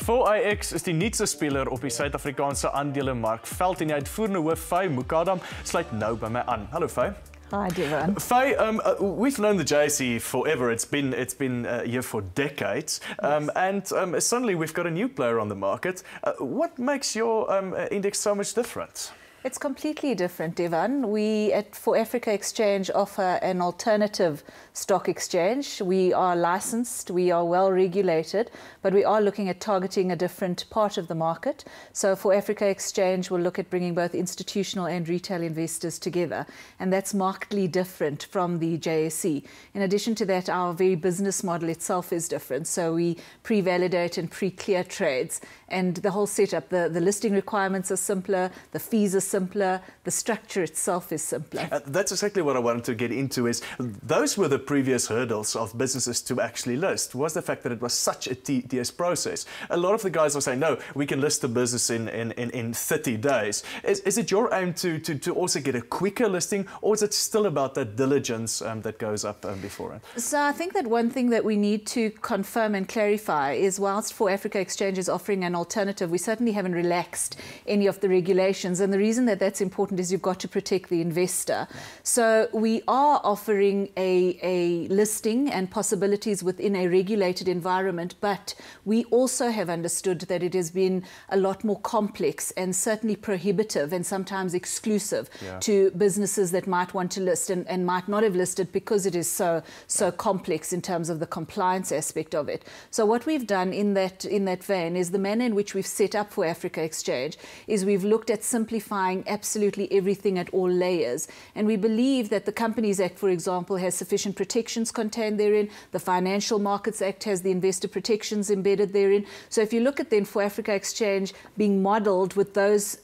4AX is die nuutste speler op die Suid-Afrikaanse aandelemarkveld en die uitvoerende hoof Fay Mukaddam sluit nou by my aan. Hallo Fay. Hi, Devon. Fay, we've known the JSE forever. It's been here for decades, and suddenly we've got a new player on the market. What makes your index so much different? It's completely different, Devon. We at For Africa Exchange offer an alternative stock exchange. We are licensed, we are well regulated, but we are looking at targeting a different part of the market. So For Africa Exchange will look at bringing both institutional and retail investors together, and that's markedly different from the JSE. In addition to that, our very business model itself is different. So we pre-validate and pre-clear trades, and the whole setup, the listing requirements are simpler, the fees are simpler, the structure itself is simpler. That's exactly what I wanted to get into. Is those were the previous hurdles of businesses to actually list, was the fact that it was such a tedious process. A lot of the guys will say, no, we can list the business in 30 days. Is it your aim to also get a quicker listing, or is it still about that diligence that goes up beforehand? So I think that one thing that we need to confirm and clarify is, whilst For Africa Exchange is offering an alternative, we certainly haven't relaxed any of the regulations, and the reason that that's important is you've got to protect the investor. So we are offering a listing and possibilities within a regulated environment, but we also have understood that it has been a lot more complex and certainly prohibitive and sometimes exclusive to businesses that might want to list and might not have listed because it is so complex in terms of the compliance aspect of it. So what we've done in that vein is the manner in which we've set up For Africa Exchange is we've looked at simplifying absolutely everything at all layers. And we believe that the Companies Act, for example, has sufficient protections contained therein. The Financial Markets Act has the investor protections embedded therein. So if you look at then For Africa Exchange being modelled with those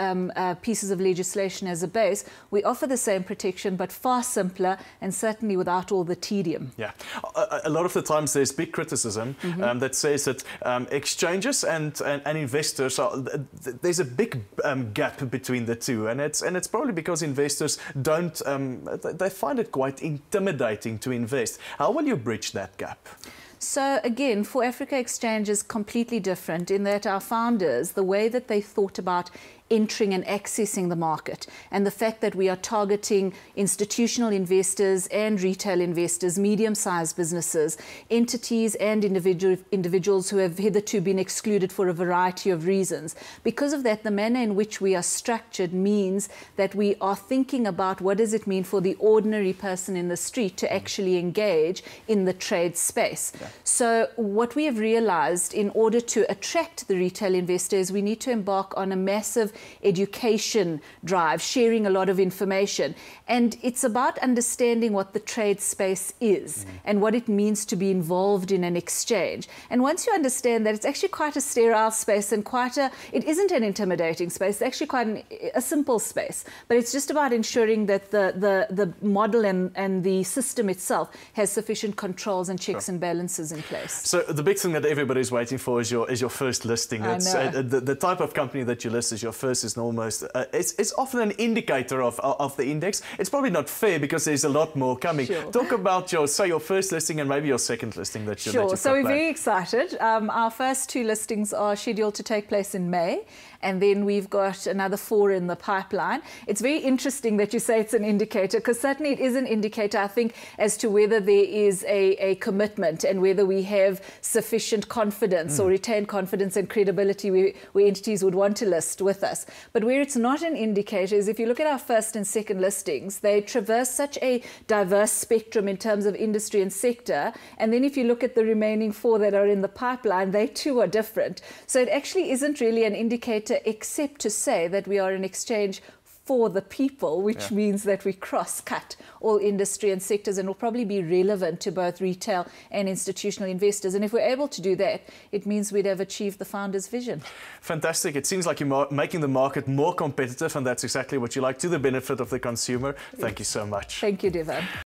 pieces of legislation as a base, we offer the same protection but far simpler and certainly without all the tedium. Yeah, a lot of the times there's big criticism that says that exchanges and investors there's a big gap between the two, and it's probably because investors don't they find it quite intimidating to invest. How will you bridge that gap? So again, For Africa Exchange is completely different in that our founders, the way that they thought about entering and accessing the market, and the fact that we are targeting institutional investors and retail investors, medium-sized businesses, entities and individuals who have hitherto been excluded for a variety of reasons. Because of that, the manner in which we are structured means that we are thinking about what does it mean for the ordinary person in the street to actually engage in the trade space. So what we have realized, in order to attract the retail investors, we need to embark on a massive education drive, sharing a lot of information. And it's about understanding what the trade space is and what it means to be involved in an exchange. And once you understand that, it's actually quite a sterile space and it isn't an intimidating space, it's actually quite a simple space. But it's just about ensuring that the model and the system itself has sufficient controls and checks and balances in place. So the big thing that everybody's waiting for is your first listing. It's, the type of company that you list as your first is almost it's often an indicator of the index. It's probably not fair because there's a lot more coming. Sure. Talk about your first listing and maybe your second listing that you've got So we're planned. very excited. Our first two listings are scheduled to take place in May, and then we've got another 4 in the pipeline. It's very interesting that you say it's an indicator, because certainly it is an indicator, I think, as to whether there is a commitment and whether we have sufficient confidence or retained confidence and credibility where entities would want to list with us. But where it's not an indicator is if you look at our first and second listings, they traverse such a diverse spectrum in terms of industry and sector. And then if you look at the remaining 4 that are in the pipeline, they too are different. So it actually isn't really an indicator except to say that we are an exchange for the people, which means that we cross-cut all industry and sectors and will probably be relevant to both retail and institutional investors. And if we're able to do that, it means we'd have achieved the founder's vision. Fantastic. It seems like you're making the market more competitive, and that's exactly what you like, to the benefit of the consumer. Thank you so much. Thank you, Devon.